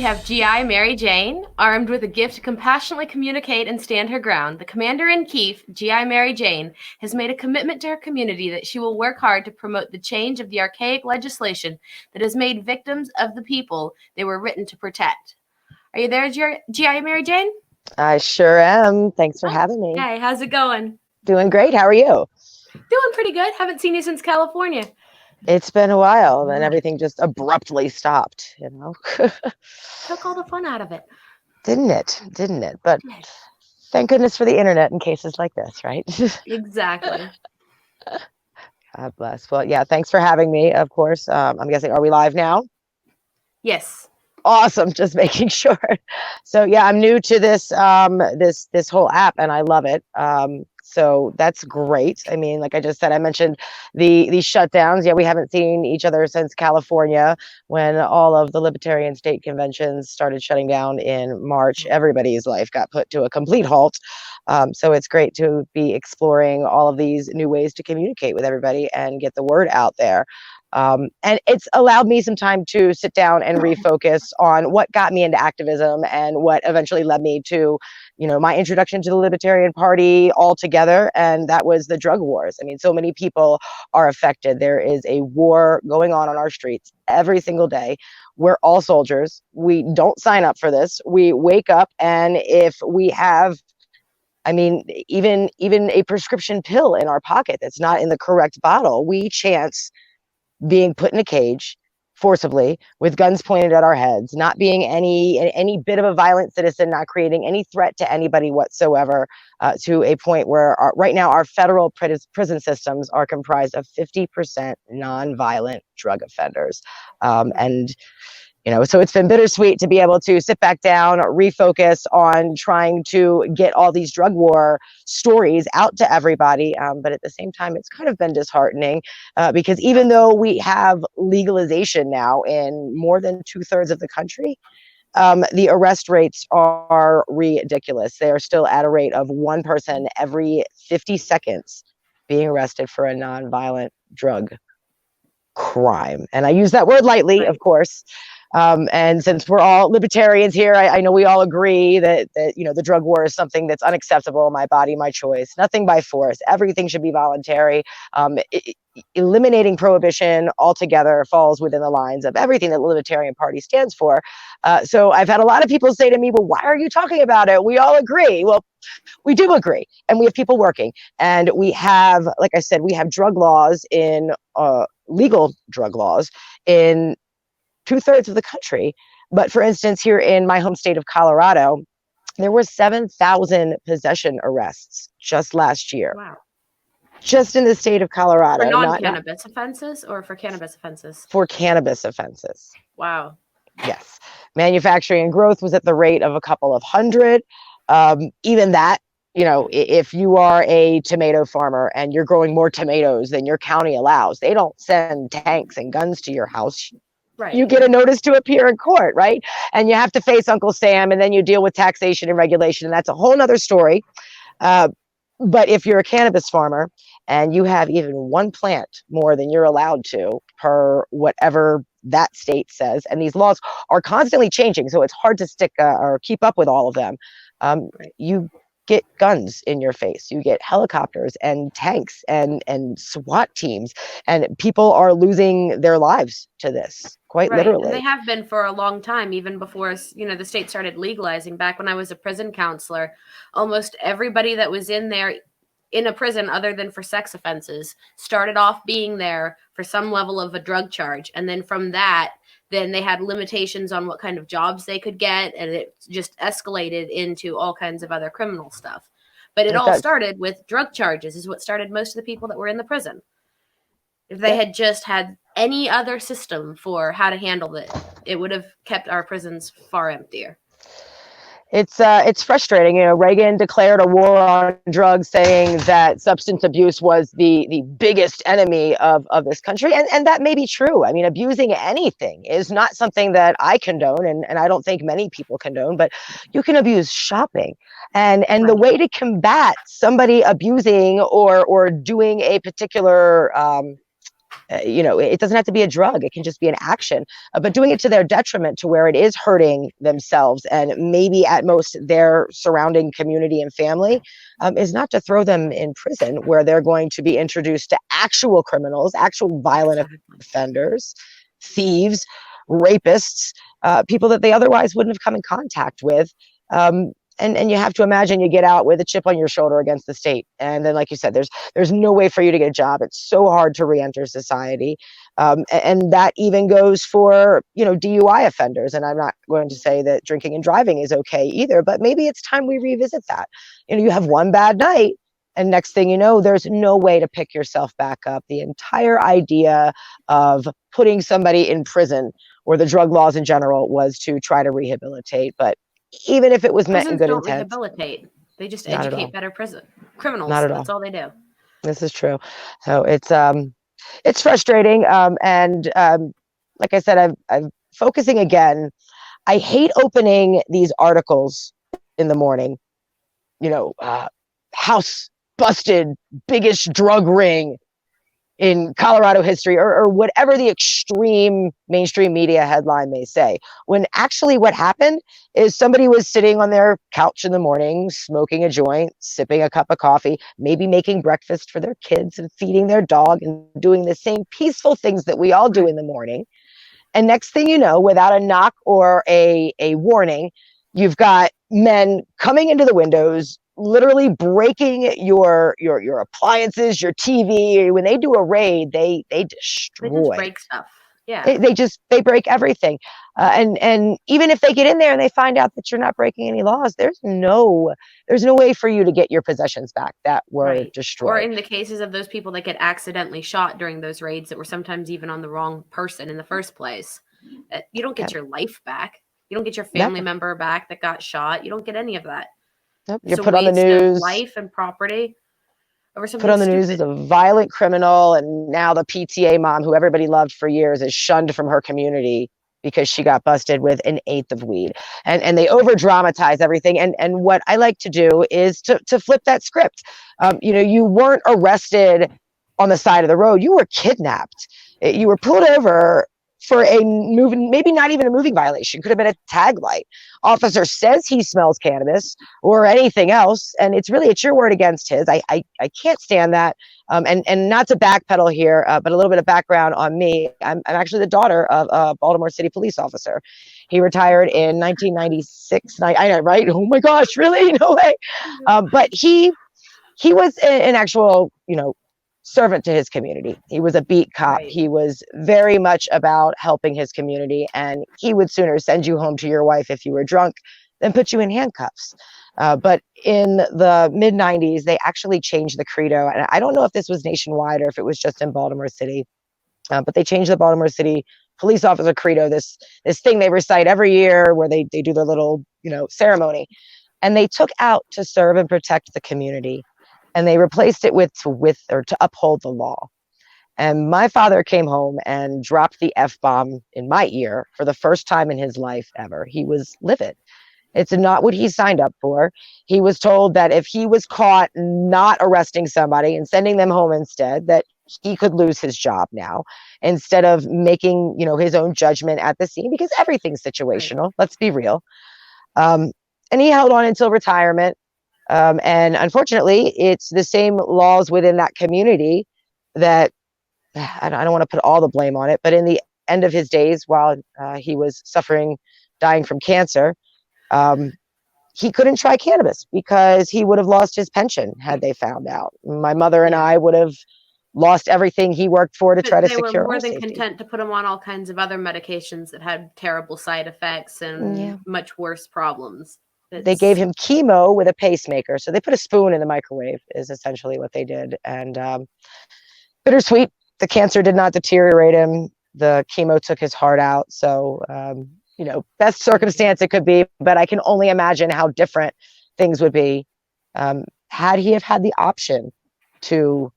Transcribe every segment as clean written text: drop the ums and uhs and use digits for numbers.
have GI Mary Jane, armed with a gift to compassionately communicate and stand her ground. The commander-in-chief, GI Mary Jane, has made a commitment to her community that she will work hard to promote the change of the archaic legislation that has made victims of the people they were written to protect. Are you there, GI Mary Jane? I sure am. Thanks for having me. Hey, how's it going? Doing great. How are you? Doing pretty good. Haven't seen you since California. It's been a while, and everything just abruptly stopped, Took all the fun out of it. Didn't it? But thank goodness for the internet in cases like this, right? Exactly. God bless. Well, yeah, thanks for having me, of course. I'm guessing, are we live now? Yes. Awesome. Just making sure. So yeah, I'm new to this this whole app, and I love it. So that's great. I mean, like I just said, I mentioned these shutdowns. Yeah, we haven't seen each other since California when all of the libertarian state conventions started shutting down in March. Everybody's life got put to a complete halt. So it's great to be exploring all of these new ways to communicate with everybody and get the word out there. And it's allowed me some time to sit down and refocus on what got me into activism and what eventually led me to, my introduction to the Libertarian Party altogether. And that was the drug wars. I mean, so many people are affected. There is a war going on our streets every single day. We're all soldiers. We don't sign up for this. We wake up, and if we have even a prescription pill in our pocket that's not in the correct bottle, we chance being put in a cage forcibly with guns pointed at our heads, not being any bit of a violent citizen, not creating any threat to anybody whatsoever, to a point where right now our federal prison systems are comprised of 50% nonviolent drug offenders. So it's been bittersweet to be able to sit back down, refocus on trying to get all these drug war stories out to everybody. But at the same time, it's kind of been disheartening because even though we have legalization now in more than 2/3 of the country, the arrest rates are ridiculous. They are still at a rate of one person every 50 seconds being arrested for a nonviolent drug crime. And I use that word lightly, of course. And since we're all libertarians here, I know we all agree that the drug war is something that's unacceptable. My body, my choice, nothing by force. Everything should be voluntary. Eliminating prohibition altogether falls within the lines of everything that the Libertarian Party stands for. So I've had a lot of people say to me, well, why are you talking about it? We all agree. Well, we do agree. And we have people working. And we have, like I said, we have drug laws in legal drug laws in 2/3 of the country. But for instance, here in my home state of Colorado, there were 7,000 possession arrests just last year. Wow. Just in the state of Colorado. For non-cannabis offenses or for cannabis offenses? For cannabis offenses. Wow. Yes. Manufacturing and growth was at the rate of a couple of hundred. Even that, if you are a tomato farmer and you're growing more tomatoes than your county allows, they don't send tanks and guns to your house. Right. You get a notice to appear in court, right? And you have to face Uncle Sam, and then you deal with taxation and regulation, and that's a whole nother story. But if you're a cannabis farmer and you have even one plant more than you're allowed to per whatever that state says, and these laws are constantly changing, so it's hard to stick or keep up with all of them. You get guns in your face, you get helicopters and tanks and SWAT teams, and people are losing their lives to this, quite literally. And they have been for a long time, even before the state started legalizing. Back when I was a prison counselor, almost everybody that was in there in a prison other than for sex offenses started off being there for some level of a drug charge, and then from that, then they had limitations on what kind of jobs they could get, and it just escalated into all kinds of other criminal stuff. But it all started with drug charges, is what started most of the people that were in the prison. If they had just had any other system for how to handle it, it would have kept our prisons far emptier. It's frustrating. Reagan declared a war on drugs, saying that substance abuse was the biggest enemy of this country. And that may be true. I mean, abusing anything is not something that I condone, and I don't think many people condone, but you can abuse shopping. And the way to combat somebody abusing or doing a particular it doesn't have to be a drug. It can just be an action, but doing it to their detriment, to where it is hurting themselves and maybe at most their surrounding community and family, is not to throw them in prison where they're going to be introduced to actual criminals, actual violent offenders, thieves, rapists, people that they otherwise wouldn't have come in contact with. And you have to imagine you get out with a chip on your shoulder against the state. And then, like you said, there's no way for you to get a job. It's so hard to re-enter society. And that even goes for, DUI offenders. And I'm not going to say that drinking and driving is okay either, but maybe it's time we revisit that. You have one bad night, and next thing you know, there's no way to pick yourself back up. The entire idea of putting somebody in prison, or the drug laws in general, was to try to rehabilitate. But even if it was meant in good don't intent, rehabilitate. They just educate better criminals. Not at all. That's all they do. This is true. So it's frustrating. And like I said, I'm focusing again. I hate opening these articles in the morning. House busted, biggest drug ring in Colorado history, or whatever the extreme mainstream media headline may say, when actually what happened is somebody was sitting on their couch in the morning, smoking a joint, sipping a cup of coffee, maybe making breakfast for their kids and feeding their dog and doing the same peaceful things that we all do in the morning. And next thing you know, without a knock or a warning, you've got men coming into the windows, literally breaking your appliances, your TV. When they do a raid, they destroy. They just break stuff. Yeah. They break everything. And even if they get in there and they find out that you're not breaking any laws, there's no way for you to get your possessions back that were destroyed. Or in the cases of those people that get accidentally shot during those raids that were sometimes even on the wrong person in the first place, you don't get your life back. You don't get your family member back that got shot. You don't get any of that. Nope. You're put on the news. Life and property over something put on the stupid. news as a violent criminal, and now the PTA mom, who everybody loved for years, is shunned from her community because she got busted with an eighth of weed. And they over dramatize everything. And what I like to do is to flip that script. You weren't arrested on the side of the road. You were kidnapped. You were pulled over for a moving, maybe not even a moving violation, could have been a tag light. Officer says he smells cannabis or anything else, and it's your word against his. I can't stand that. And not to backpedal here, but a little bit of background on me. I'm actually the daughter of a Baltimore City police officer. He retired in 1996. I know, right? Oh my gosh, really? No way. But he was an actual, servant to his community. He was a beat cop. Right. He was very much about helping his community, and he would sooner send you home to your wife if you were drunk than put you in handcuffs. But in the mid 90s, they actually changed the credo. And I don't know if this was nationwide or if it was just in Baltimore City, but they changed the Baltimore City police officer credo, this thing they recite every year where they do their little, ceremony. And they took out "to serve and protect the community." And they replaced it with to uphold the law. And my father came home and dropped the F-bomb in my ear for the first time in his life ever. He was livid. It's not what he signed up for. He was told that if he was caught not arresting somebody and sending them home instead, that he could lose his job now, instead of making, his own judgment at the scene, because everything's situational. Right. Let's be real. And he held on until retirement. And unfortunately, it's the same laws within that community that I don't want to put all the blame on it, but in the end of his days, while he was dying from cancer, he couldn't try cannabis because he would have lost his pension had they found out. My mother and I would have lost everything he worked for to try to secure. They were more than content to put him on all kinds of other medications that had terrible side effects and much worse problems. They gave him chemo with a pacemaker. So they put a spoon in the microwave is essentially what they did. And bittersweet, the cancer did not deteriorate him. The chemo took his heart out. So, best circumstance it could be, but I can only imagine how different things would be had he have had the option to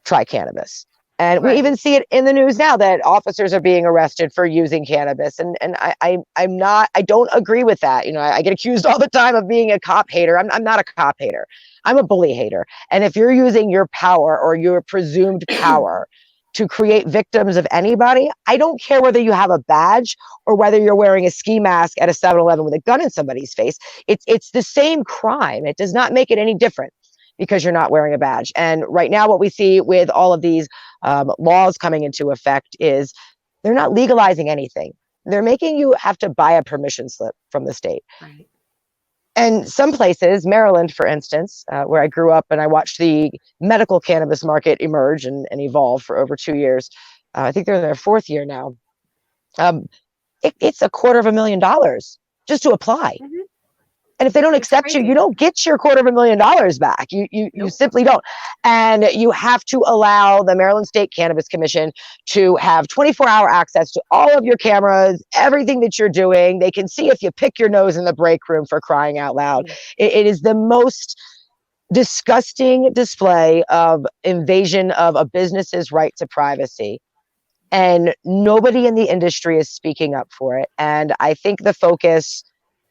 try cannabis. And we even see it in the news now that officers are being arrested for using cannabis. And I don't agree with that. I get accused all the time of being a cop hater. I'm not a cop hater. I'm a bully hater. And if you're using your power or your presumed power to create victims of anybody. I don't care whether you have a badge or whether you're wearing a ski mask at a 7-Eleven with a gun in somebody's face. It's the same crime. It does not make it any different because you're not wearing a badge. And right now, what we see with all of these laws coming into effect is they're not legalizing anything. They're making you have to buy a permission slip from the state. Right. And some places, Maryland, for instance, where I grew up and I watched the medical cannabis market emerge and evolve for over 2 years. I think they're in their 4th year now. It's $250,000 just to apply. Mm-hmm. And if they don't accept you, you don't get your $250,000 back. You simply don't. And you have to allow the Maryland State Cannabis Commission to have 24-hour access to all of your cameras, everything that you're doing. They can see if you pick your nose in the break room, for crying out loud. It is the most disgusting display of invasion of a business's right to privacy. And nobody in the industry is speaking up for it. And I think the focus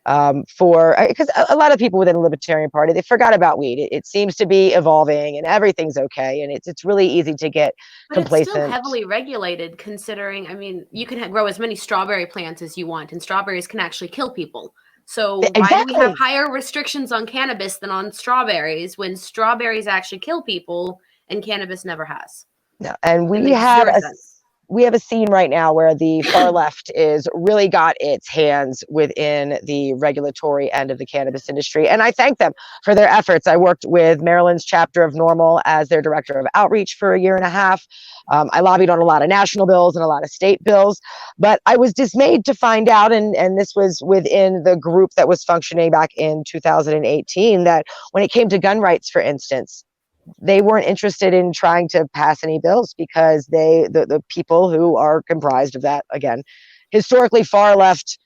because a lot of people within the Libertarian Party, they forgot about weed. It seems to be evolving and everything's okay. And it's really easy to get complacent. It's still heavily regulated, considering, I mean, you can grow as many strawberry plants as you want, and strawberries can actually kill people. So why do we have higher restrictions on cannabis than on strawberries when strawberries actually kill people and cannabis never has? No, and we have a scene right now where the far left is really got its hands within the regulatory end of the cannabis industry. And I thank them for their efforts. I worked with Maryland's chapter of NORML as their director of outreach for 1.5 years. I lobbied on a lot of national bills and a lot of state bills, but I was dismayed to find out, and this was within the group that was functioning back in 2018, that when it came to gun rights, for instance, they weren't interested in trying to pass any bills because the people who are comprised of that, again, historically far left,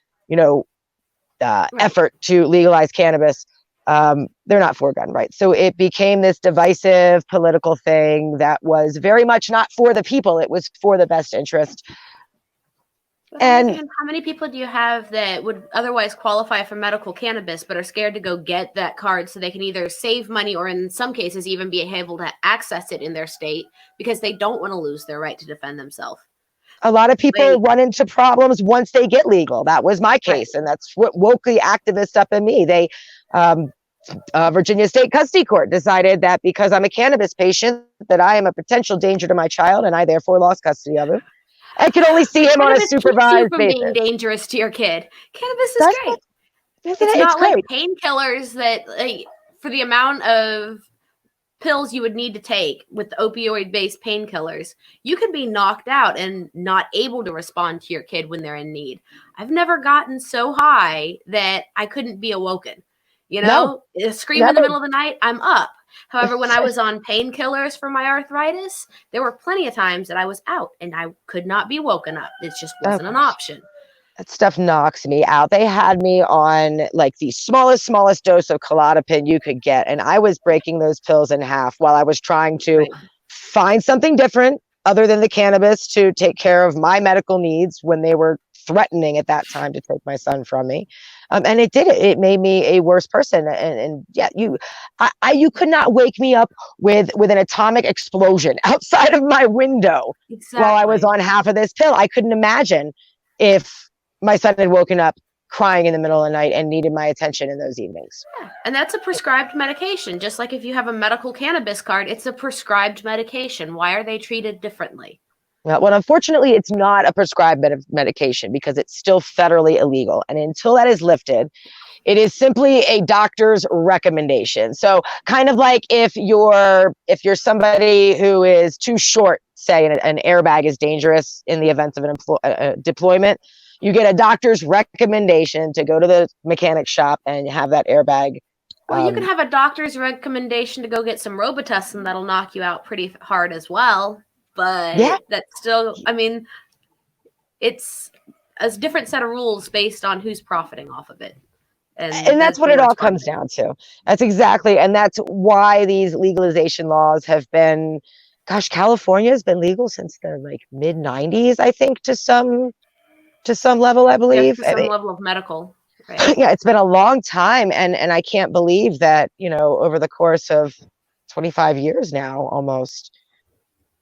effort to legalize cannabis, they're not for gun rights. So it became this divisive political thing that was very much not for the people. It was for the best interest. And how many people do you have that would otherwise qualify for medical cannabis but are scared to go get that card so they can either save money or in some cases even be able to access it in their state because they don't want to lose their right to defend themselves? A lot of people run into problems once they get legal. That was my case. Right. And that's what woke the activist up in me. They, Virginia State Custody Court decided that because I'm a cannabis patient, that I am a potential danger to my child and I therefore lost custody of him. I can only see him on a supervised basis. Being dangerous to your kid. Cannabis is great. It's not like painkillers that, for the amount of pills you would need to take with opioid-based painkillers, you can be knocked out and not able to respond to your kid when they're in need. I've never gotten so high that I couldn't be awoken. A scream in the middle of the night, I'm up. However, when I was on painkillers for my arthritis, there were plenty of times that I was out and I could not be woken up. It just wasn't an option. That stuff knocks me out. They had me on like the smallest dose of Klonopin you could get. And I was breaking those pills in half while I was trying to find something different other than the cannabis to take care of my medical needs when they were threatening at that time to take my son from me. And it did it. It made me a worse person. And yeah, you could not wake me up with an atomic explosion outside of my window while I was on half of this pill. I couldn't imagine if my son had woken up crying in the middle of the night and needed my attention in those evenings. Yeah. And that's a prescribed medication. Just like if you have a medical cannabis card, it's a prescribed medication. Why are they treated differently? Well, unfortunately, it's not a prescribed medication because it's still federally illegal. And until that is lifted, it is simply a doctor's recommendation. So kind of like if you're somebody who is too short, say an airbag is dangerous in the event of a deployment, you get a doctor's recommendation to go to the mechanic shop and have that airbag. Well, you can have a doctor's recommendation to go get some Robitussin that'll knock you out pretty hard as well. But that's still, I mean, it's a different set of rules based on who's profiting off of it. And that's what it all comes down to. That's exactly. And that's why these legalization laws have been, California has been legal since the mid 90s, I think, to some level, I believe. Yeah, to some level of medical. Right. Yeah, it's been a long time. And I can't believe that, over the course of 25 years now, almost,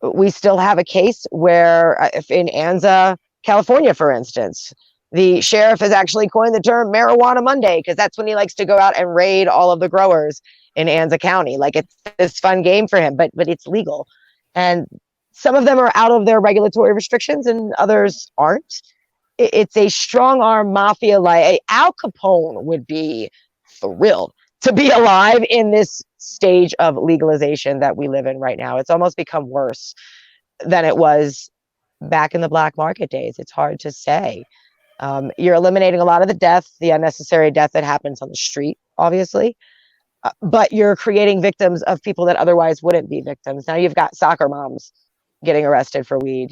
We still have a case where, if in Anza, California, for instance, the sheriff has actually coined the term Marijuana Monday because that's when he likes to go out and raid all of the growers in Anza County. Like, it's this fun game for him, but it's legal. And some of them are out of their regulatory restrictions and others aren't. It's a strong arm mafia. Like, Al Capone would be thrilled to be alive in this stage of legalization that we live in right now. It's almost become worse than it was back in the black market days. It's hard to say. You're eliminating a lot of the death, the unnecessary death that happens on the street, obviously, but you're creating victims of people that otherwise wouldn't be victims. Now you've got soccer moms getting arrested for weed.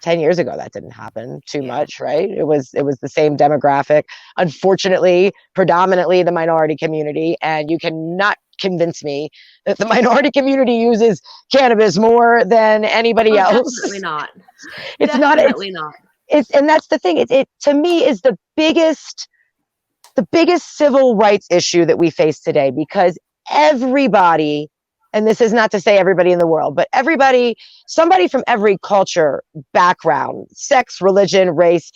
10 years ago, that didn't happen too much, right? It was the same demographic, unfortunately, predominantly the minority community. And you cannot convince me that the minority community uses cannabis more than anybody else. Definitely not. It's definitely not. And that's the thing. It to me is the biggest civil rights issue that we face today, because everybody, and this is not to say everybody in the world, but everybody, somebody from every culture, background, sex, religion, race,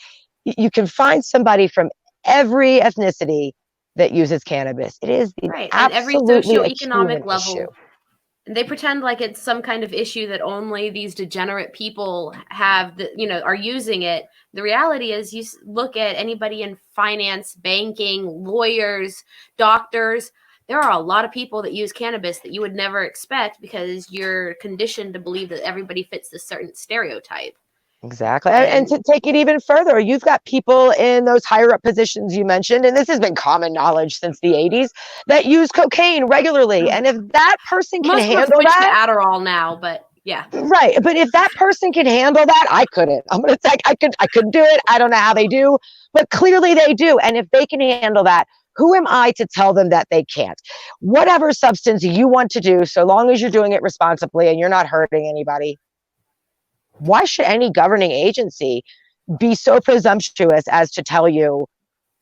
you can find somebody from every ethnicity that uses cannabis. It is right, and every socioeconomic level. Issue. They pretend like it's some kind of issue that only these degenerate people have, that are using it. The reality is, you look at anybody in finance, banking, lawyers, doctors. There are a lot of people that use cannabis that you would never expect, because you're conditioned to believe that everybody fits this certain stereotype. Exactly. And to take it even further, you've got people in those higher up positions you mentioned, and this has been common knowledge since the 80s, that use cocaine regularly. And if that person can handle that, to Adderall now, but yeah. Right. But if that person can handle that, I couldn't. I'm going to say I couldn't do it. I don't know how they do, but clearly they do. And if they can handle that, who am I to tell them that they can't? Whatever substance you want to do, so long as you're doing it responsibly and you're not hurting anybody, why should any governing agency be so presumptuous as to tell you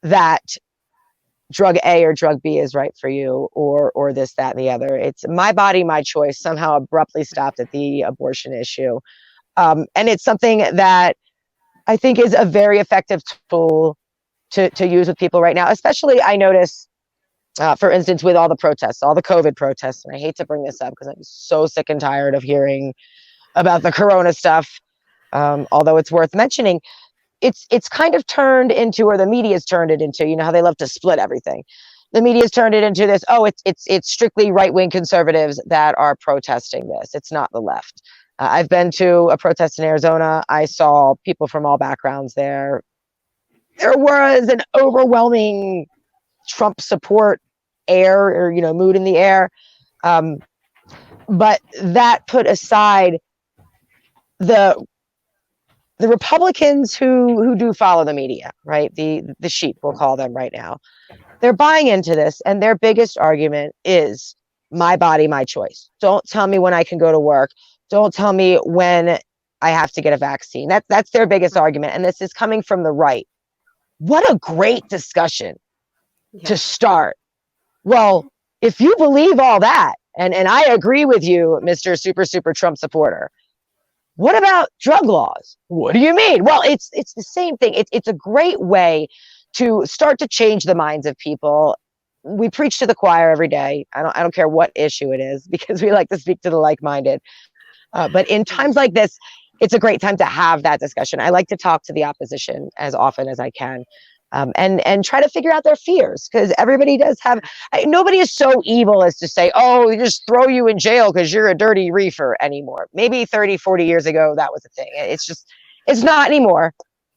that drug A or drug B is right for you, or this, that, and the other? It's my body, my choice, somehow abruptly stopped at the abortion issue. And it's something that I think is a very effective tool to use with people right now. Especially, I notice, for instance, with all the protests, all the COVID protests, and I hate to bring this up because I'm so sick and tired of hearing about the corona stuff, although it's worth mentioning. It's kind of turned into, or the media's turned it into, how they love to split everything. The media's turned it into this, it's strictly right-wing conservatives that are protesting this. It's not the left. I've been to a protest in Arizona. I saw people from all backgrounds there. There was an overwhelming Trump support air, or mood in the air. But that put aside, the Republicans who do follow the media, right? The sheep, we'll call them right now. They're buying into this, and their biggest argument is my body, my choice. Don't tell me when I can go to work. Don't tell me when I have to get a vaccine. That's their biggest argument, and this is coming from the right. What a great discussion to start. Well, if you believe all that, and I agree with you, Mr. Super Trump supporter, what about drug laws? What do you mean? Well, it's the same thing. It's a great way to start to change the minds of people. We preach to the choir every day. I don't care what issue it is, because we like to speak to the like-minded. But in times like this, it's a great time to have that discussion. I like to talk to the opposition as often as I can, and try to figure out their fears, because everybody does have. Nobody is so evil as to say, "Oh, we just throw you in jail because you're a dirty reefer" anymore. Maybe 30, 40 years ago that was a thing. It's not anymore.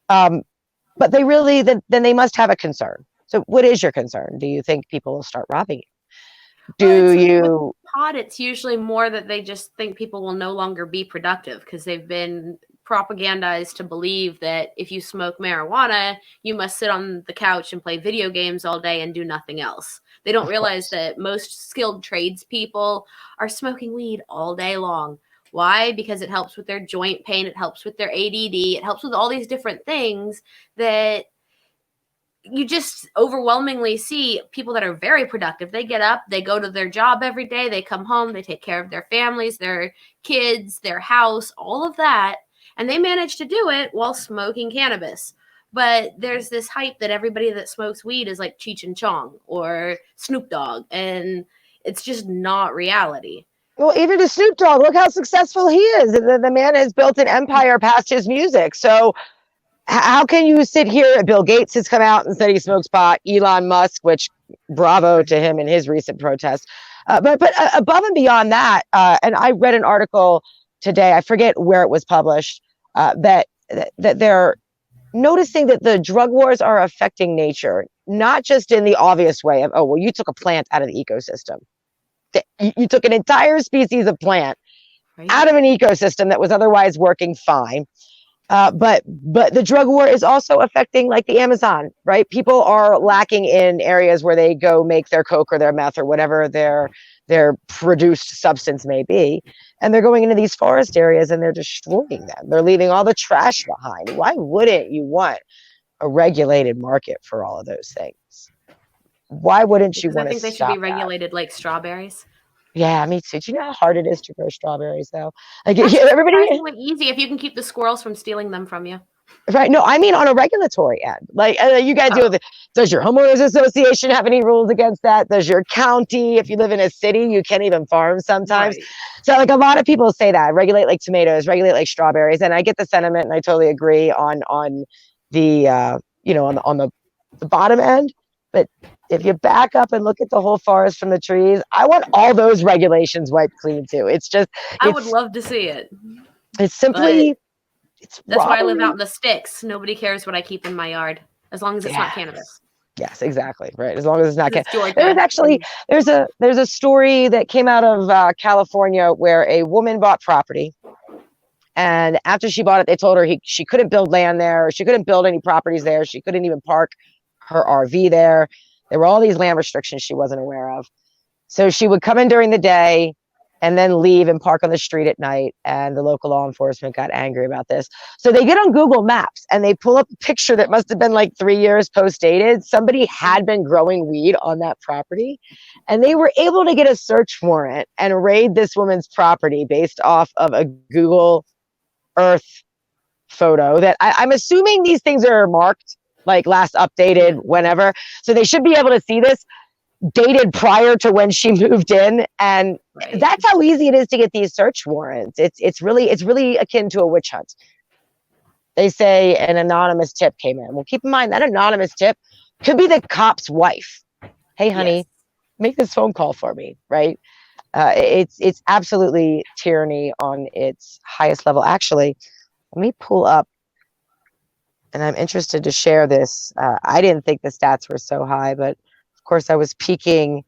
But they really then they must have a concern. So, what is your concern? Do you think people will start robbing you? With pot, it's usually more that they just think people will no longer be productive, because they've been propagandized to believe that if you smoke marijuana, you must sit on the couch and play video games all day and do nothing else. They don't realize that most skilled tradespeople are smoking weed all day long. Why? Because it helps with their joint pain. It helps with their ADD. It helps with all these different things that you just overwhelmingly see people that are very productive. They get up, they go to their job every day, they come home, they take care of their families, their kids, their house, all of that, and they manage to do it while smoking cannabis. But there's this hype that everybody that smokes weed is like Cheech and Chong or Snoop Dogg, and it's just not reality. Well, even to Snoop Dogg, look how successful he is. The man has built an empire past his music. So how can you sit here? Bill Gates has come out and said he smokes pot. Elon Musk, which bravo to him in his recent protest. But above and beyond that, and I read an article today, I forget where it was published, that they're noticing that the drug wars are affecting nature, not just in the obvious way of, oh, well, you took a plant out of the ecosystem. You took an entire species of plant out of an ecosystem that was otherwise working fine. But the drug war is also affecting like the Amazon, right? People are lacking in areas where they go make their coke or their meth or whatever their produced substance may be. And they're going into these forest areas and they're destroying them. They're leaving all the trash behind. Why wouldn't you want a regulated market for all of those things? Why wouldn't you want to stop I think they should be regulated like strawberries. Yeah, me too. Do you know how hard it is to grow strawberries, though? Like That's everybody, easy if you can keep the squirrels from stealing them from you. Right? No, I mean on a regulatory end. Like you guys deal with it. Does your homeowners association have any rules against that? Does your county, if you live in a city, you can't even farm sometimes. Right. So like a lot of people say that regulate like tomatoes, regulate like strawberries, and I get the sentiment, and I totally agree on the on the bottom end, but if you back up and look at the whole forest from the trees, I want all those regulations wiped clean too. I would love to see it. It's simply, that's why I live out in the sticks. Nobody cares what I keep in my yard, as long as it's not cannabis. Yes, exactly. Right. As long as it's not cannabis. There was actually, there's a story that came out of California where a woman bought property. And after she bought it, they told her she couldn't build land there. She couldn't build any properties there. She couldn't even park her RV there. There were all these land restrictions she wasn't aware of. So she would come in during the day and then leave and park on the street at night. And the local law enforcement got angry about this. So they get on Google Maps and they pull up a picture that must have been like 3 years post-dated. Somebody had been growing weed on that property. And they were able to get a search warrant and raid this woman's property based off of a Google Earth photo that I'm assuming these things are marked, like last updated whenever. So they should be able to see this dated prior to when she moved in. And that's how easy it is to get these search warrants. It's really akin to a witch hunt. They say an anonymous tip came in. Well, keep in mind that anonymous tip could be the cop's wife. Hey, honey, make this phone call for me, right? It's absolutely tyranny on its highest level. Actually, let me pull up, and I'm interested to share this. I didn't think the stats were so high, but of course I was peeking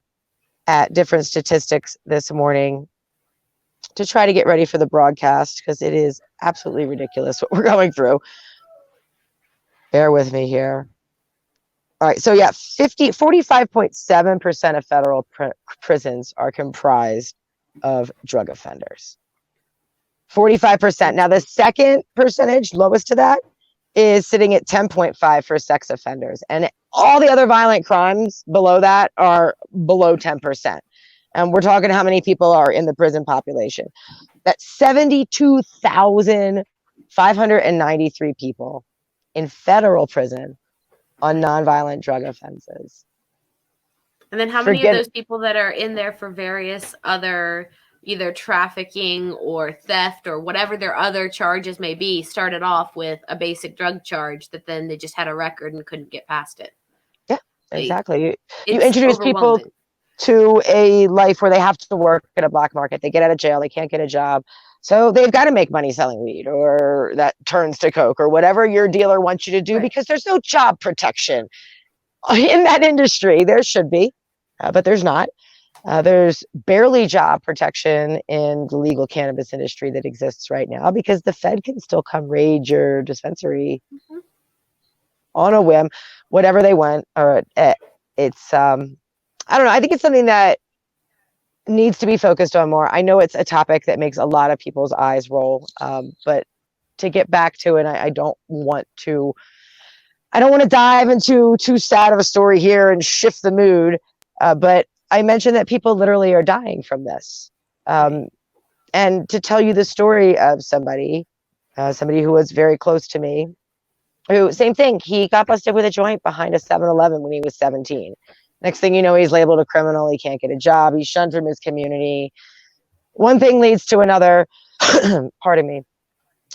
at different statistics this morning to try to get ready for the broadcast because it is absolutely ridiculous what we're going through. Bear with me here. All right, so yeah, 45.7% of federal prisons are comprised of drug offenders. 45%. Now the second percentage, lowest to that, is sitting at 10.5 for sex offenders. And all the other violent crimes below that are below 10%. And we're talking how many people are in the prison population. That's 72,593 people in federal prison on nonviolent drug offenses. And then how many of those people that are in there for various other either trafficking or theft or whatever their other charges may be started off with a basic drug charge that then they just had a record and couldn't get past it? Yeah, exactly. You introduce people to a life where they have to work in a black market. They get out of jail. They can't get a job. So they've got to make money selling weed, or that turns to coke, or whatever your dealer wants you to do, because there's no job protection in that industry. There should be, but there's not. There's barely job protection in the legal cannabis industry that exists right now because the Fed can still come raid your dispensary on a whim, whatever they want. Or it's, I don't know. I think it's something that needs to be focused on more. I know it's a topic that makes a lot of people's eyes roll, but to get back to it, I don't want to I don't want to dive into too sad of a story here and shift the mood, but I mentioned that people literally are dying from this. And to tell you the story of somebody who was very close to me, who, same thing, he got busted with a joint behind a 7-Eleven when he was 17. Next thing you know, he's labeled a criminal. He can't get a job. He's shunned from his community. One thing leads to another. Pardon me.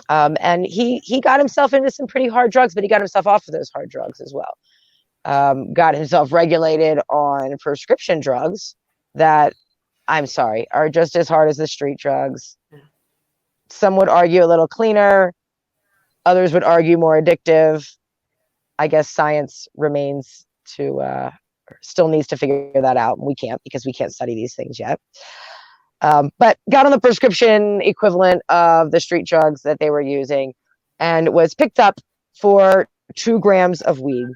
And he got himself into some pretty hard drugs, but he got himself off of those hard drugs as well. Got himself regulated on prescription drugs that, I'm sorry, are just as hard as the street drugs. Some would argue a little cleaner. Others would argue more addictive. I guess science remains to, still needs to figure that out. We can't, because we can't study these things yet. But got on the prescription equivalent of the street drugs that they were using and was picked up for 2 grams of weed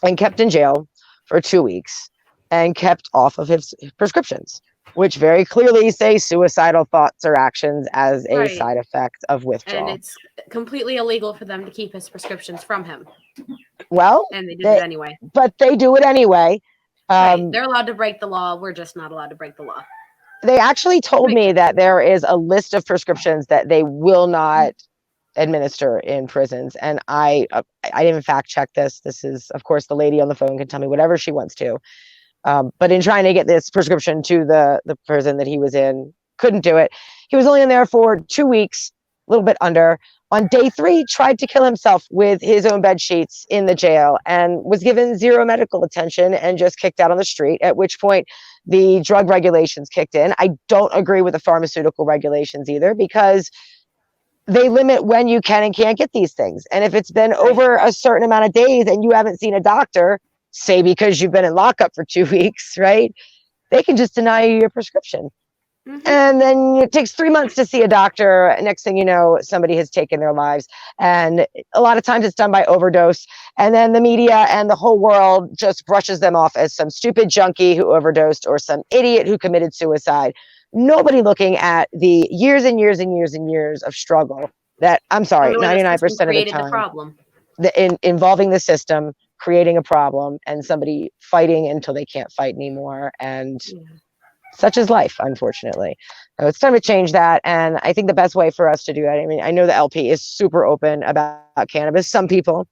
and kept in jail for 2 weeks and kept off of his prescriptions, which very clearly say suicidal thoughts or actions as a side effect of withdrawal. And it's completely illegal for them to keep his prescriptions from him. Well, and they did it anyway. But they do it anyway. They're allowed to break the law. We're just not allowed to break the law. They actually told me that there is a list of prescriptions that they will not administer in prisons. And I didn't fact check this. This is, of course, the lady on the phone can tell me whatever she wants to. But in trying to get this prescription to the prison that he was in, couldn't do it. He was only in there for 2 weeks, a little bit under. On day 3, tried to kill himself with his own bed sheets in the jail and was given 0 medical attention and just kicked out on the street, at which point the drug regulations kicked in. I don't agree with the pharmaceutical regulations either, because they limit when you can and can't get these things. And if it's been over a certain amount of days and you haven't seen a doctor, say because you've been in lockup for 2 weeks, right? They can just deny you your prescription. Mm-hmm. And then it takes 3 months to see a doctor. Next thing you know, somebody has taken their lives. And a lot of times it's done by overdose. And then the media and the whole world just brushes them off as some stupid junkie who overdosed or some idiot who committed suicide. Nobody looking at the years and years and years and years of struggle that, I'm sorry, 99% of the time, the problem. Involving the system, creating a problem, and somebody fighting until they can't fight anymore. And such is life, unfortunately. So it's time to change that. And I think the best way for us to do that, I mean, I know the LP is super open about cannabis. Some people.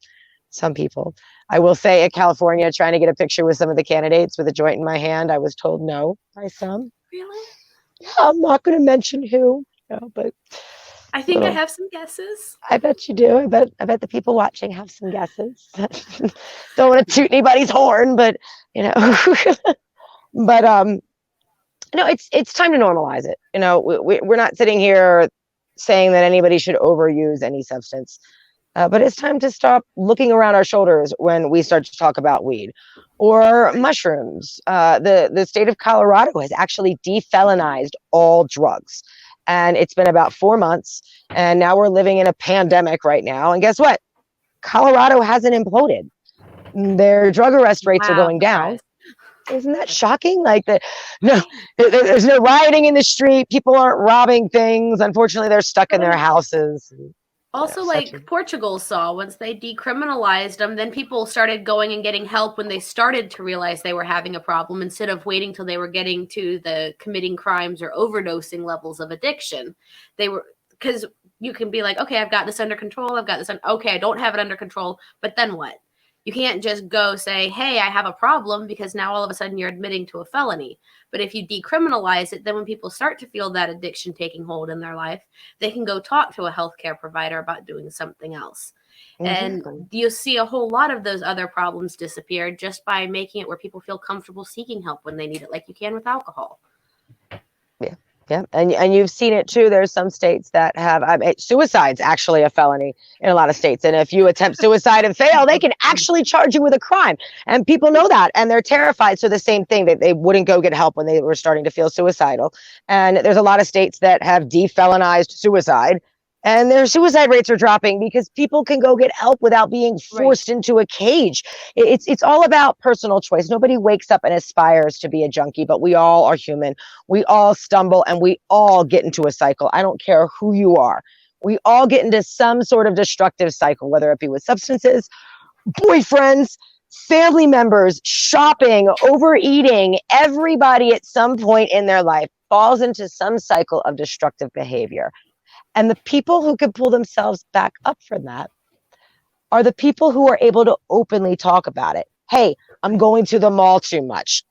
I will say, at California, trying to get a picture with some of the candidates with a joint in my hand, I was told no by some. Really? Yeah, I'm not going to mention who, but I think I have some guesses. I bet you do. I bet the people watching have some guesses. Don't want to toot anybody's horn, but but no, it's time to normalize it. We're not sitting here saying that anybody should overuse any substance, but it's time to stop looking around our shoulders when we start to talk about weed or mushrooms. The state of Colorado has actually defelonized all drugs. And it's been about 4 months, and now we're living in a pandemic right now. And guess what? Colorado hasn't imploded. Their drug arrest rates are going down. Isn't that shocking? There's no rioting in the street. People aren't robbing things. Unfortunately, they're stuck in their houses. Also, Portugal saw, once they decriminalized them, then people started going and getting help when they started to realize they were having a problem, instead of waiting till they were getting to the committing crimes or overdosing levels of addiction. Because you can be like, okay, I've got this under control. Okay, I don't have it under control, but then what? You can't just go say, hey, I have a problem, because now all of a sudden you're admitting to a felony. But if you decriminalize it, then when people start to feel that addiction taking hold in their life, they can go talk to a healthcare provider about doing something else. Mm-hmm. And you'll see a whole lot of those other problems disappear just by making it where people feel comfortable seeking help when they need it, like you can with alcohol. Yeah. Yeah, and you've seen it too. There's some states that have suicide's actually a felony in a lot of states. And if you attempt suicide and fail, they can actually charge you with a crime. And people know that, and they're terrified. So the same thing, that they wouldn't go get help when they were starting to feel suicidal. And there's a lot of states that have defelonized suicide. And their suicide rates are dropping because people can go get help without being forced into a cage. It's all about personal choice. Nobody wakes up and aspires to be a junkie, but we all are human. We all stumble and we all get into a cycle. I don't care who you are. We all get into some sort of destructive cycle, whether it be with substances boyfriends, family members, shopping, overeating. Everybody at some point in their life falls into some cycle of destructive behavior. And the people who can pull themselves back up from that are the people who are able to openly talk about it. Hey, I'm going to the mall too much.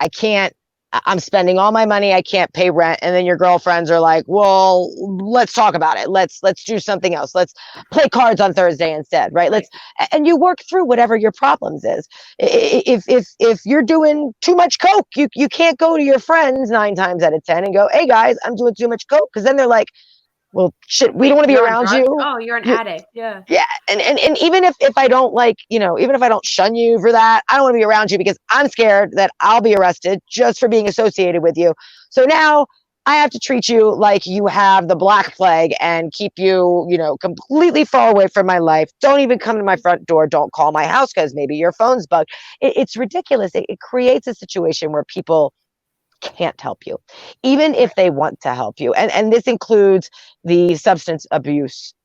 I'm spending all my money. I can't pay rent. And then your girlfriends are like, well, let's talk about it. Let's do something else. Let's play cards on Thursday instead. Right. And you work through whatever your problems is. If you're doing too much Coke, you can't go to your friends 9 times out of 10 and go, hey guys, I'm doing too much Coke. Cause then they're like, well, shit, we don't want to be around you. Oh, you're an addict. Yeah. Yeah. And even if I don't even if I don't shun you for that, I don't want to be around you because I'm scared that I'll be arrested just for being associated with you. So now I have to treat you like you have the Black Plague and keep you, completely far away from my life. Don't even come to my front door. Don't call my house because maybe your phone's bugged. It's ridiculous. It creates a situation where people can't help you, even if they want to help you. And this includes the substance abuse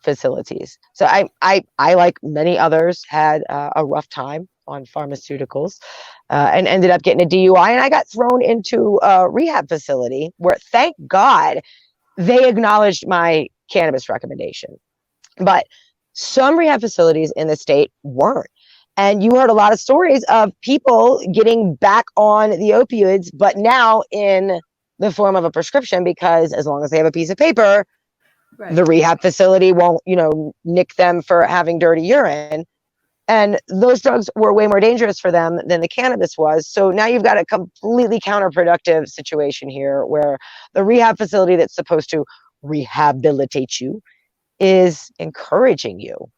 facilities. So I like many others, had a rough time on pharmaceuticals and ended up getting a DUI. And I got thrown into a rehab facility where, thank God, they acknowledged my cannabis recommendation. But some rehab facilities in the state weren't. And you heard a lot of stories of people getting back on the opioids, but now in the form of a prescription, because as long as they have a piece of paper, right, the rehab facility won't, nick them for having dirty urine. And those drugs were way more dangerous for them than the cannabis was. So now you've got a completely counterproductive situation here where the rehab facility that's supposed to rehabilitate you is encouraging you.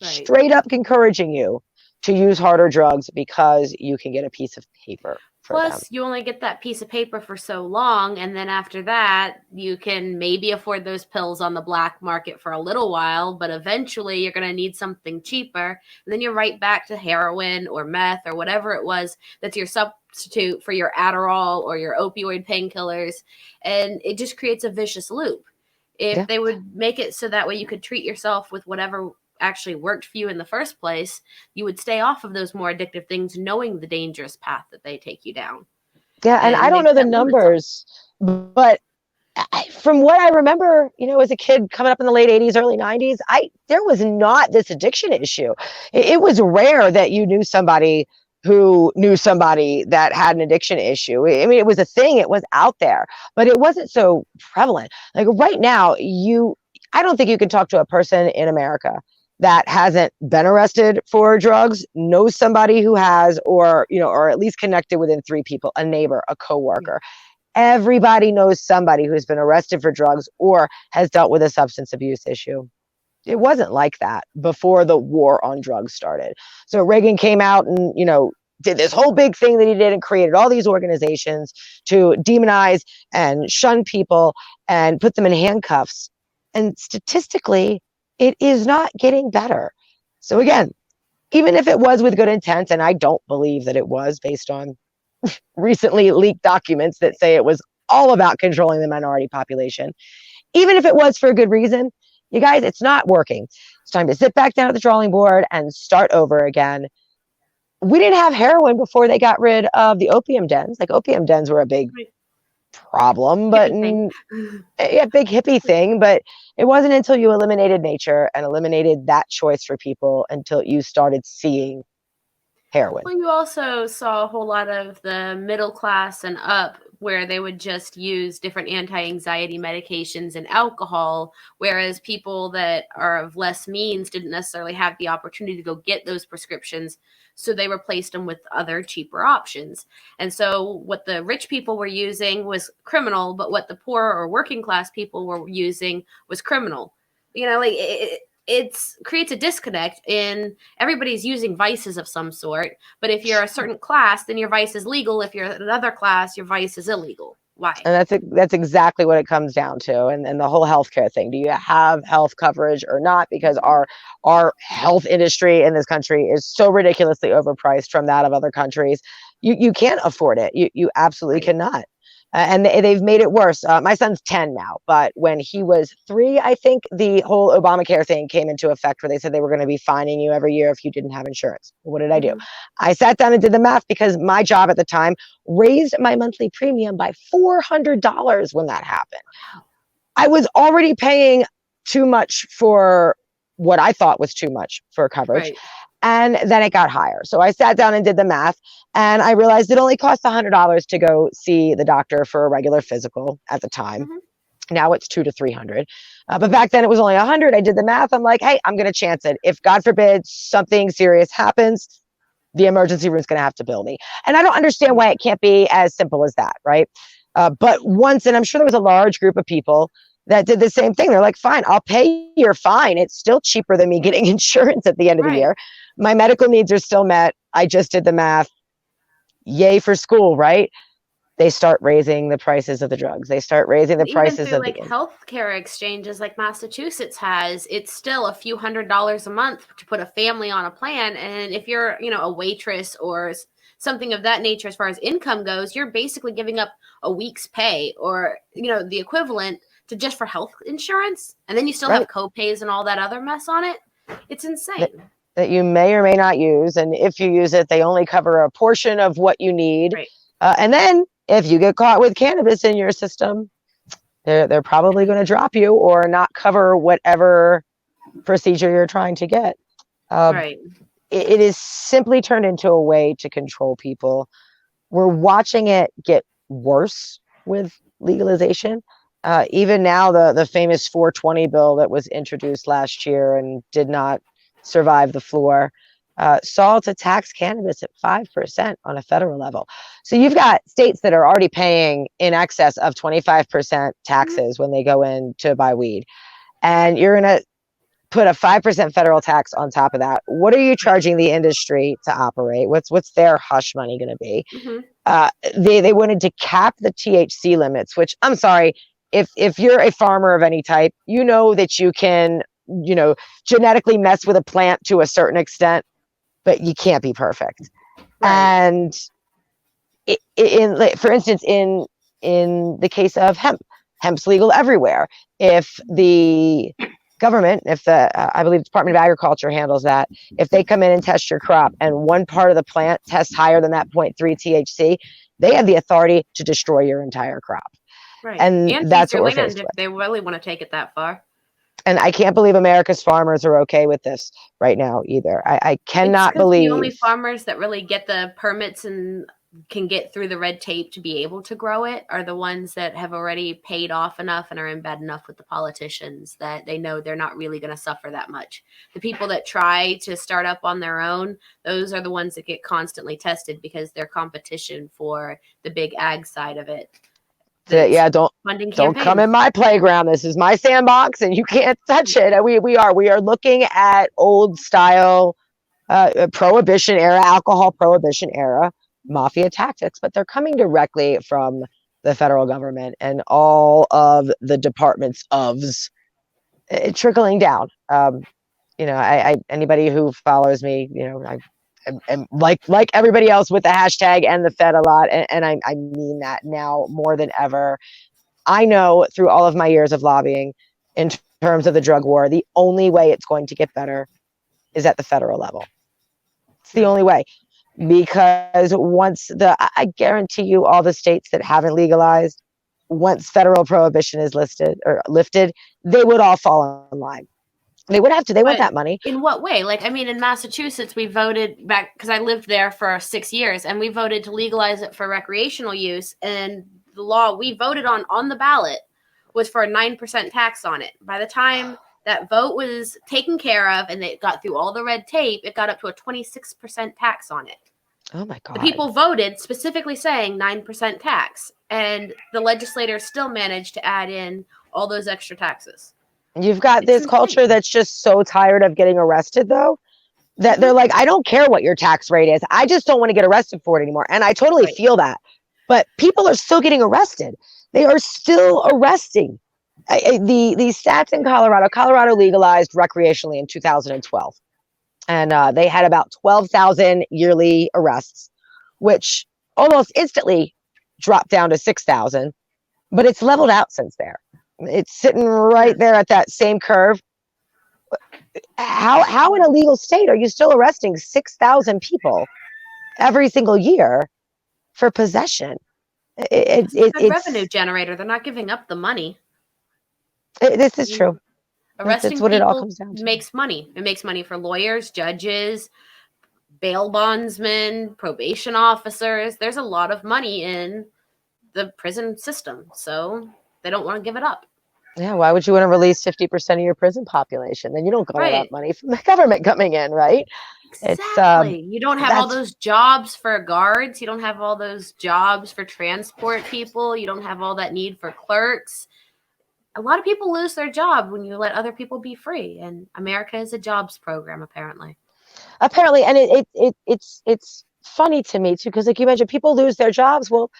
Right. Straight up encouraging you to use harder drugs because you can get a piece of paper. Plus, you only get that piece of paper for so long, and then after that, you can maybe afford those pills on the black market for a little while, but eventually you're going to need something cheaper, and then you're right back to heroin or meth or whatever it was that's your substitute for your Adderall or your opioid painkillers, and it just creates a vicious loop. If they would make it so that way you could treat yourself with whatever actually worked for you in the first place, you would stay off of those more addictive things, knowing the dangerous path that they take you down. Yeah, and I don't know the numbers, but from what I remember, as a kid coming up in the late 80s, early 90s, there was not this addiction issue. It was rare that you knew somebody who knew somebody that had an addiction issue. I mean, it was a thing, it was out there, but it wasn't so prevalent. Like right now, I don't think you can talk to a person in America that hasn't been arrested for drugs, knows somebody who has, or at least connected within 3 people, a neighbor, a coworker. Everybody knows somebody who's been arrested for drugs or has dealt with a substance abuse issue. It wasn't like that before the war on drugs started. So Reagan came out and, did this whole big thing that he did and created all these organizations to demonize and shun people and put them in handcuffs. And statistically, it is not getting better. So again, even if it was with good intent, and I don't believe that it was based on recently leaked documents that say it was all about controlling the minority population, even if it was for a good reason, you guys, it's not working. It's time to sit back down at the drawing board and start over again. We didn't have heroin before they got rid of the opium dens. Like opium dens were a big problem, but a big hippie thing. But it wasn't until you eliminated nature and eliminated that choice for people until you started seeing heroin. Well, you also saw a whole lot of the middle class and up where they would just use different anti-anxiety medications and alcohol, whereas people that are of less means didn't necessarily have the opportunity to go get those prescriptions. So they replaced them with other cheaper options. And so what the rich people were using was criminal, but what the poor or working class people were using was criminal. It creates a disconnect in everybody's using vices of some sort. But if you're a certain class, then your vice is legal. If you're another class, your vice is illegal. Why? And that's exactly what it comes down to. And the whole healthcare thing. Do you have health coverage or not? Because our health industry in this country is so ridiculously overpriced from that of other countries. You can't afford it. You absolutely cannot. And they've made it worse. My son's 10 now, but when he was 3, I think the whole Obamacare thing came into effect where they said they were going to be fining you every year if you didn't have insurance. What did I do? I sat down and did the math because my job at the time raised my monthly premium by $400 when that happened. I was already paying too much for what I thought was too much for coverage. Right. And then it got higher. So I sat down and did the math, and I realized it only cost $100 to go see the doctor for a regular physical at the time. Now it's $200 to $300. But back then it was only $100. I did the math. I'm like, hey, I'm going to chance it. If God forbid something serious happens, the emergency room is going to have to bill me. And I don't understand why it can't be as simple as that, right? But once, and I'm sure there was a large group of people that did the same thing. They're like, fine, I'll pay your fine. It's still cheaper than me getting insurance at the end of the year. My medical needs are still met. I just did the math. Yay for school, right? They start raising the prices of the drugs. They start raising the prices Even of through the healthcare exchanges like Massachusetts has, it's still a few $100s a month to put a family on a plan. And if you're, a waitress or something of that nature as far as income goes, you're basically giving up a week's pay or, the equivalent to just for health insurance. And then you still have co-pays and all that other mess on it. It's insane. That you may or may not use. And if you use it, they only cover a portion of what you need. And then if you get caught with cannabis in your system, they're probably going to drop you or not cover whatever procedure you're trying to get. It is simply turned into a way to control people. We're watching it get worse with legalization. Even now, the famous 420 bill that was introduced last year and did not survive the floor sought to tax cannabis at 5% on a federal level. So you've got states that are already paying in excess of 25% taxes when they go in to buy weed. And you're going to put a 5% federal tax on top of that. What are you charging the industry to operate? What's their hush money going to be? They wanted to cap the THC limits, which I'm sorry, if you're a farmer of any type, you know that you can, genetically mess with a plant to a certain extent, but you can't be perfect. And for instance, in the case of hemp's legal everywhere. If the government, I believe the Department of Agriculture handles that, if they come in and test your crop and one part of the plant tests higher than that 0.3 THC, they have the authority to destroy your entire crop. And that's what we're faced with. If they really want to take it that far. And I can't believe America's farmers are okay with this right now either. I cannot believe the only farmers that really get the permits and can get through the red tape to be able to grow it are the ones that have already paid off enough and are in bed enough with the politicians that they know they're not really going to suffer that much. The people that try to start up on their own, those are the ones that get constantly tested because they're competition for the big ag side of it. Don't come in my playground. This is my sandbox and you can't touch it. We are looking at old style prohibition era, alcohol prohibition era mafia tactics, but they're coming directly from the federal government and all of the departments ofs trickling down. Anybody who follows me, and like everybody else with the hashtag and the Fed a lot. And I mean that now more than ever. I know through all of my years of lobbying in terms of the drug war, the only way it's going to get better is at the federal level. It's the only way, because I guarantee you all the states that haven't legalized, once federal prohibition is lifted, they would all fall in line. They would have to. They want that money. In what way? In Massachusetts, we voted back because I lived there for 6 years, and we voted to legalize it for recreational use. And the law we voted on the ballot was for a 9% tax on it. By the time that vote was taken care of and they got through all the red tape, it got up to a 26% tax on it. Oh my God. The people voted specifically saying 9% tax, and the legislators still managed to add in all those extra taxes. You've got this culture that's just so tired of getting arrested, though, that they're like, I don't care what your tax rate is. I just don't want to get arrested for it anymore. And I totally feel that. But people are still getting arrested. They are still arresting. The stats in Colorado legalized recreationally in 2012. And they had about 12,000 yearly arrests, which almost instantly dropped down to 6,000, but it's leveled out since there. It's sitting right there at that same curve. How in a legal state are you still arresting 6,000 people every single year for possession? It's a good revenue It's generator. They're not giving up the money. this is true. That's Arresting what it all people comes down to. makes money. It makes money for lawyers, judges, bail bondsmen, probation officers. There's a lot of money in the prison system, so they don't want to give it up. Yeah, why would you want to release 50% of your prison population? Then you don't got all that Right. money from the government coming in, right? It's Exactly. You don't have all that's those jobs for guards. You don't have all those jobs for transport people. You don't have all that need for clerks. A lot of people lose their job when you let other people be free. And America is a jobs program, apparently. apparently, and it's funny to me too, because like you mentioned, people lose their jobs. Well,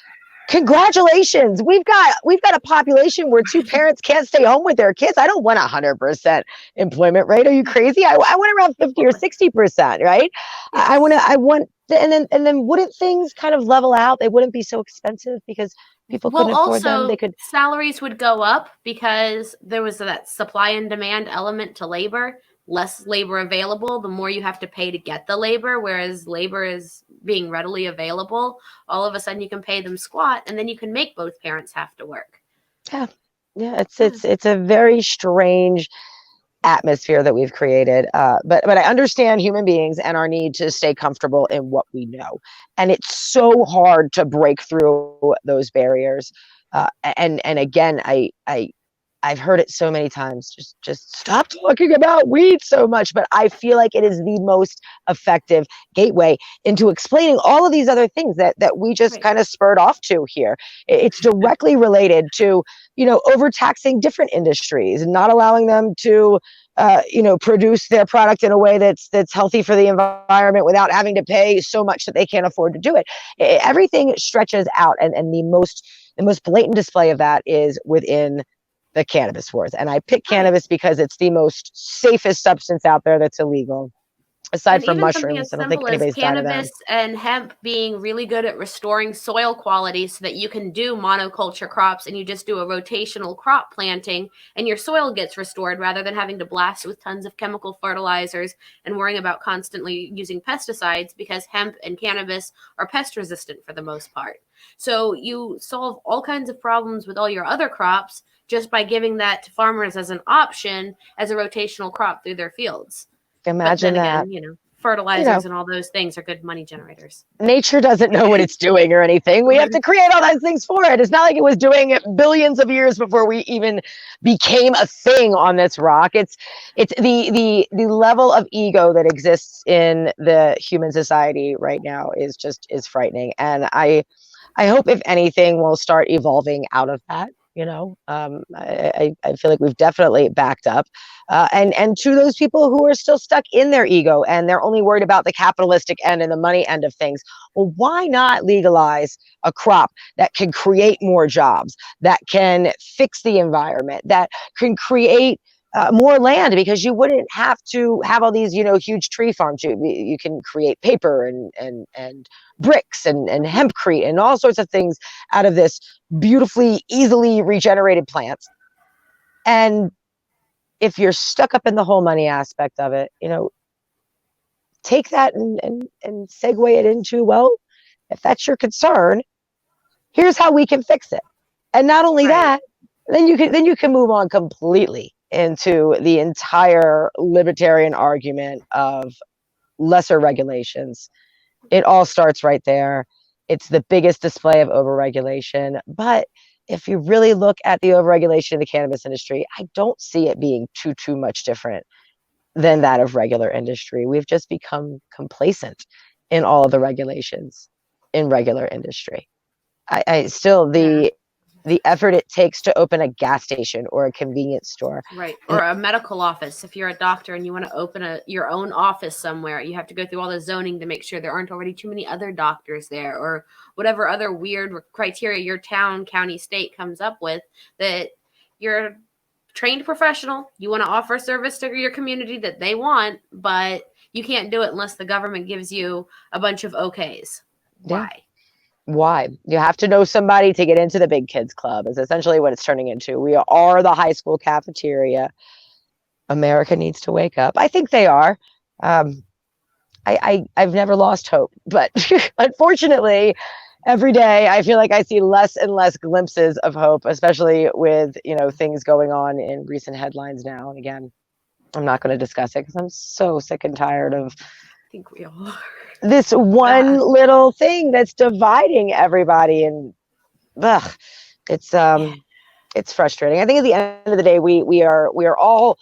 congratulations, we've got a population where two parents can't stay home with their kids. I don't want 100% employment rate. Are you crazy? I want around 50 or 60%, right? Yes. I want and then wouldn't things kind of level out? They wouldn't be so expensive because people couldn't afford them. They could. Salaries would go up because there was that supply and demand element to labor. Less labor available, the more you have to pay to get the labor, whereas labor is being readily available. All of a sudden you can pay them squat, and then you can make both parents have to work. Yeah, yeah, it's a very strange atmosphere that we've created. But I understand human beings and our need to stay comfortable in what we know, and it's so hard to break through those barriers. And again, I've heard it so many times. Just stop talking about weed so much. But I feel like it is the most effective gateway into explaining all of these other things that we just kind of spurred off to here. It's directly related to, overtaxing different industries and not allowing them to produce their product in a way that's healthy for the environment without having to pay so much that they can't afford to do it. Everything stretches out, and the most blatant display of that is within the cannabis wars. And I pick cannabis because it's the most safest substance out there that's illegal. Aside from mushrooms, I don't think anybody's died of them. Cannabis and hemp being really good at restoring soil quality so that you can do monoculture crops and you just do a rotational crop planting and your soil gets restored rather than having to blast with tons of chemical fertilizers and worrying about constantly using pesticides, because hemp and cannabis are pest resistant for the most part. So you solve all kinds of problems with all your other crops just by giving that to farmers as an option as a rotational crop through their fields. Imagine that. Again, fertilizers and all those things are good money generators. Nature doesn't know what it's doing or anything. We have to create all those things for it. It's not like it was doing it billions of years before we even became a thing on this rock. It's the level of ego that exists in the human society right now is frightening. And I hope, if anything, we'll start evolving out of that. I feel like we've definitely backed up. And to those people who are still stuck in their ego and they're only worried about the capitalistic end and the money end of things, well, why not legalize a crop that can create more jobs, that can fix the environment, that can create more land, because you wouldn't have to have all these, huge tree farms. You can create paper and bricks and hempcrete and all sorts of things out of this beautifully, easily regenerated plants. And if you're stuck up in the whole money aspect of it, take that and segue it into, well, if that's your concern, here's how we can fix it. And not only that, then you can move on completely into the entire libertarian argument of lesser regulations. It all starts right there. It's the biggest display of overregulation. But if you really look at the overregulation of the cannabis industry, I don't see it being too much different than that of regular industry. We've just become complacent in all of the regulations in regular industry. I still, the effort it takes to open a gas station or a convenience store. Right. Or a medical office. If you're a doctor and you want to open your own office somewhere, you have to go through all the zoning to make sure there aren't already too many other doctors there, or whatever other weird criteria your town, county, state comes up with, that you're a trained professional. You want to offer service to your community that they want, but you can't do it unless the government gives you a bunch of okays. Why? Why? You have to know somebody to get into the big kids club is essentially what it's turning into. We are the high school cafeteria. America needs to wake up. I think they are. Um, I've never lost hope, but unfortunately, every day I feel like I see less and less glimpses of hope, especially with things going on in recent headlines now. And again, I'm not going to discuss it because I'm so sick and tired of I think we all are. this one little thing that's dividing everybody. And ugh, it's it's frustrating. I think at the end of the day, we are all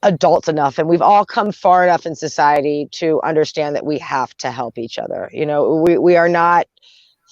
adults enough and we've all come far enough in society to understand that we have to help each other. We are not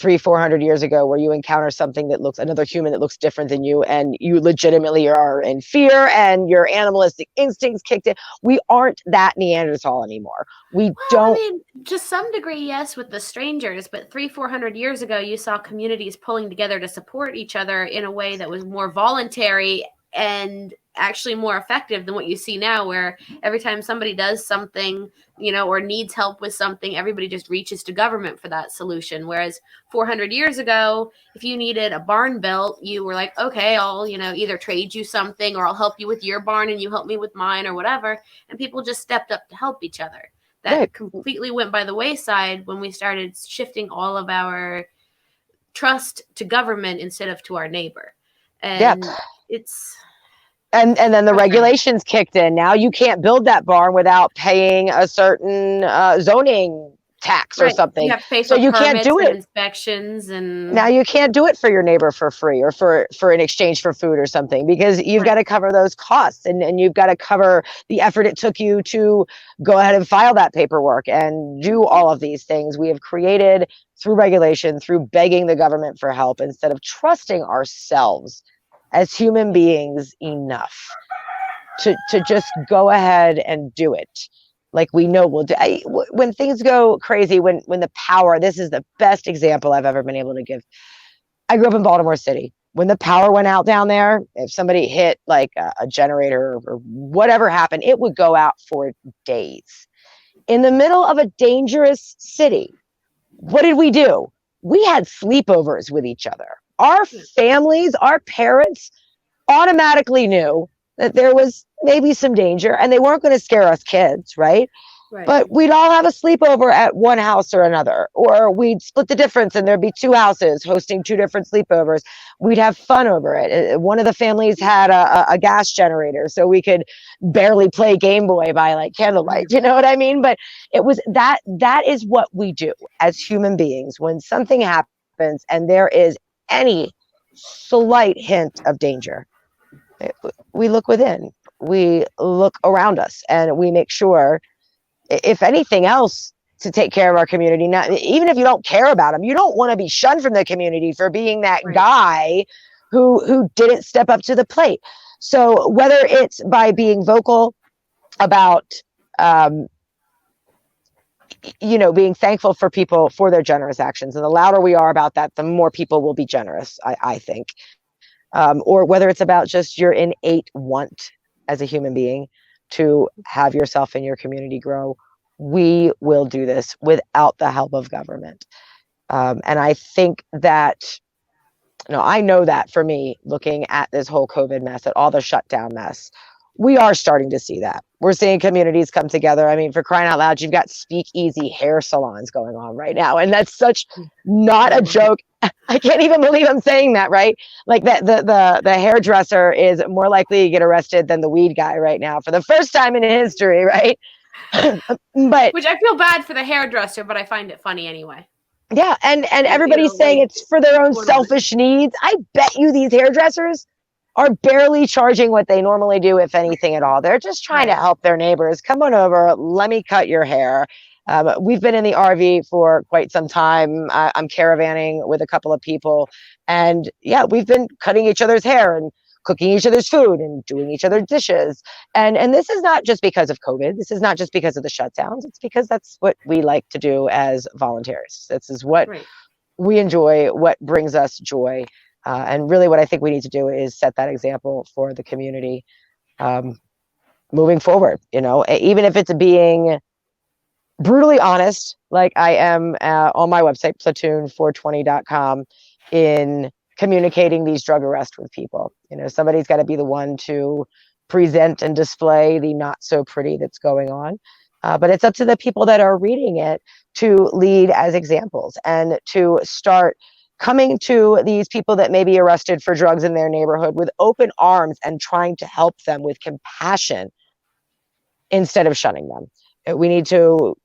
300-400 years ago where you encounter something that looks another human that looks different than you and you legitimately are in fear and your animalistic instincts kicked in. We aren't that Neanderthal anymore. I mean, to some degree, yes, with the strangers, but 300-400 years ago, you saw communities pulling together to support each other in a way that was more voluntary and actually more effective than what you see now, where every time somebody does something, or needs help with something, everybody just reaches to government for that solution. Whereas 400 years ago, if you needed a barn built, you were like, okay, I'll, either trade you something or I'll help you with your barn and you help me with mine or whatever. And people just stepped up to help each other. That Right. completely went by the wayside when we started shifting all of our trust to government instead of to our neighbor. And it's... And then the regulations kicked in. Now you can't build that barn without paying a certain zoning tax or something. You have to pay so for you can't do it. Inspections, and now you can't do it for your neighbor for free or for in exchange for food or something, because you've got to cover those costs and you've got to cover the effort it took you to go ahead and file that paperwork and do all of these things. We have created through regulation, through begging the government for help, instead of trusting ourselves as human beings enough to just go ahead and do it like we know we'll do. When things go crazy, when the power, this is the best example I've ever been able to give. I grew up in Baltimore City. When the power went out down there, if somebody hit like a generator or whatever happened, it would go out for days. In the middle of a dangerous city, what did we do? We had sleepovers with each other. Our families, our parents automatically knew that there was maybe some danger and they weren't going to scare us kids, right? But we'd all have a sleepover at one house or another, or we'd split the difference and there'd be two houses hosting two different sleepovers. We'd have fun over it. One of the families had a gas generator, so we could barely play Game Boy by like candlelight, you know what I mean? But it was that is what we do as human beings. When something happens and there is any slight hint of danger, we look within, we look around us, and we make sure, if anything else, to take care of our community. Not even if you don't care about them, you don't want to be shunned from the community for being that guy who didn't step up to the plate. So whether it's by being vocal about being thankful for people for their generous actions, and the louder we are about that, the more people will be generous, I think. Or whether it's about just your innate want as a human being to have yourself and your community grow, we will do this without the help of government. And I think that, I know that for me, looking at this whole COVID mess, at all the shutdown mess, we are starting to see that. We're seeing communities come together. I mean, for crying out loud, you've got speakeasy hair salons going on right now. And that's such not a joke. I can't even believe I'm saying that, right? Like the hairdresser is more likely to get arrested than the weed guy right now for the first time in history, right? But which I feel bad for the hairdresser, but I find it funny anyway. Yeah, and everybody's saying it's for their own selfish needs. I bet you these hairdressers are barely charging what they normally do, if anything at all. They're just trying to help their neighbors. Come on over, let me cut your hair. We've been in the RV for quite some time. I'm caravanning with a couple of people, and we've been cutting each other's hair and cooking each other's food and doing each other's dishes. And this is not just because of COVID. This is not just because of the shutdowns. It's because that's what we like to do as volunteers. This is what we enjoy, what brings us joy. And really what I think we need to do is set that example for the community moving forward. Even if it's being brutally honest, like I am on my website, platoon420.com, in communicating these drug arrests with people. Somebody's got to be the one to present and display the not so pretty that's going on. But it's up to the people that are reading it to lead as examples and to start coming to these people that may be arrested for drugs in their neighborhood with open arms and trying to help them with compassion instead of shunning them. We need to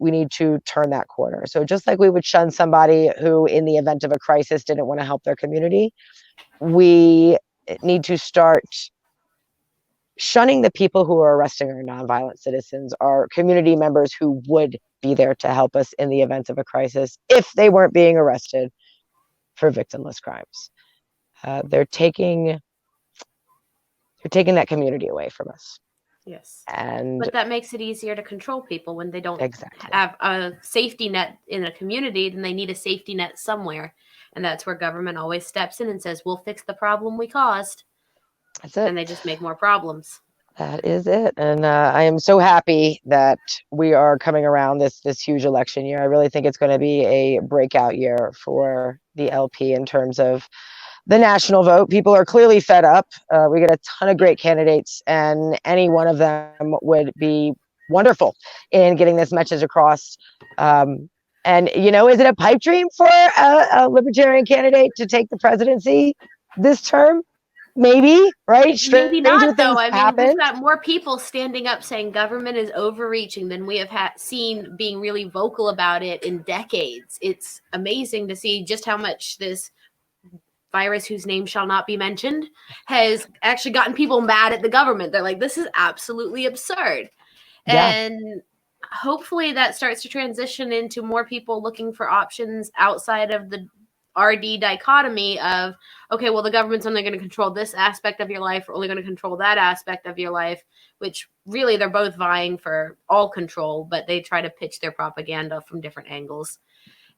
turn that corner. So just like we would shun somebody who, in the event of a crisis, didn't want to help their community, we need to start shunning the people who are arresting our nonviolent citizens, our community members who would be there to help us in the event of a crisis if they weren't being arrested for victimless crimes. They're taking that community away from us. Yes. And but that makes it easier to control people when they don't exactly have a safety net in a community. Then they need a safety net somewhere. And that's where government always steps in and says, we'll fix the problem we caused. That's it. And they just make more problems. That is it. And I am so happy that we are coming around this huge election year. I really think it's going to be a breakout year for the LP in terms of the national vote. People are clearly fed up. We get a ton of great candidates, and any one of them would be wonderful in getting this message across. And, is it a pipe dream for a libertarian candidate to take the presidency this term? Maybe, right? Maybe not, though. I mean, we've got more people standing up saying government is overreaching than we have seen being really vocal about it in decades. It's amazing to see just how much this virus, whose name shall not be mentioned, has actually gotten people mad at the government. They're like, this is absolutely absurd. Yeah. And hopefully that starts to transition into more people looking for options outside of the RD dichotomy of, okay, well, the government's only going to control this aspect of your life, or only going to control that aspect of your life, which really they're both vying for all control, but they try to pitch their propaganda from different angles.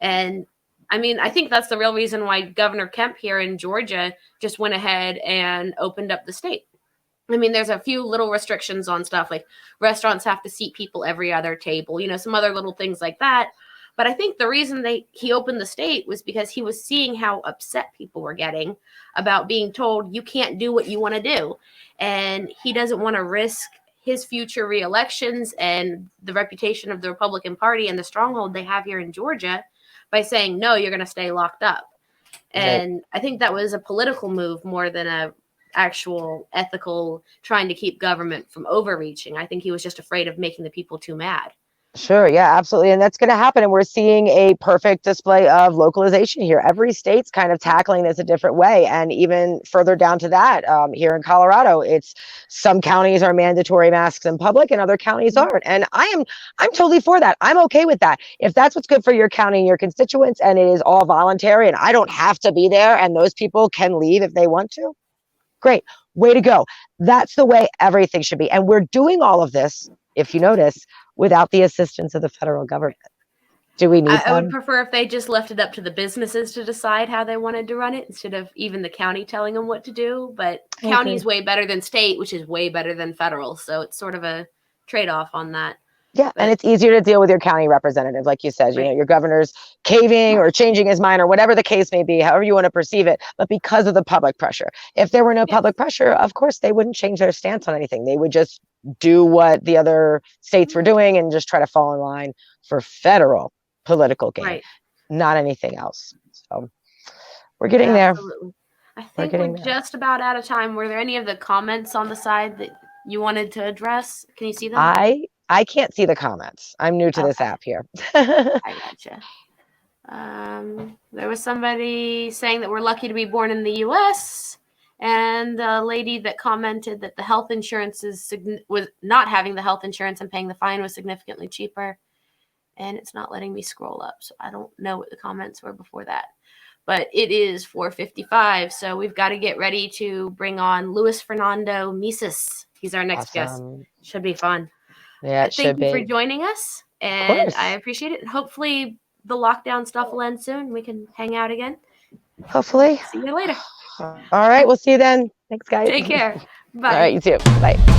And I mean, I think that's the real reason why Governor Kemp here in Georgia just went ahead and opened up the state. I mean, there's a few little restrictions on stuff, like restaurants have to seat people every other table, some other little things like that. But I think the reason he opened the state was because he was seeing how upset people were getting about being told you can't do what you want to do. And he doesn't want to risk his future re-elections and the reputation of the Republican Party and the stronghold they have here in Georgia by saying, no, you're going to stay locked up. And right. I think that was a political move more than a actual ethical trying to keep government from overreaching. I think he was just afraid of making the people too mad. Sure. Yeah, absolutely. And that's going to happen. And we're seeing a perfect display of localization here. Every state's kind of tackling this a different way. And even further down to that, here in Colorado, it's some counties are mandatory masks in public and other counties aren't. And I'm totally for that. I'm okay with that. If that's what's good for your county and your constituents, and it is all voluntary and I don't have to be there and those people can leave if they want to, great. Way to go. That's the way everything should be. And we're doing all of this, if you notice, without the assistance of the federal government. Do we need I would prefer if they just left it up to the businesses to decide how they wanted to run it instead of even the county telling them what to do. But county is way better than state, which is way better than federal. So it's sort of a trade-off on that. Yeah, and it's easier to deal with your county representative, like you said, your governor's caving or changing his mind or whatever the case may be, however you want to perceive it, but because of the public pressure. If there were no public pressure, of course, they wouldn't change their stance on anything. They would just do what the other states were doing and just try to fall in line for federal political gain, not anything else. So we're getting there. I think we're just about out of time. Were there any of the comments on the side that you wanted to address? Can you see them? I can't see the comments. I'm new to this app here. I gotcha. There was somebody saying that we're lucky to be born in the U.S. and a lady that commented that the health insurance was not having the health insurance and paying the fine was significantly cheaper. And it's not letting me scroll up, so I don't know what the comments were before that. But it is 4:55, so we've got to get ready to bring on Luis Fernando Mises. He's our next guest. Should be fun. Yeah, it should be. Thank you for joining us, and I appreciate it. Hopefully the lockdown stuff will end soon. We can hang out again. Hopefully. See you later. All right, we'll see you then. Thanks, guys. Take care. Bye. All right, you too. Bye.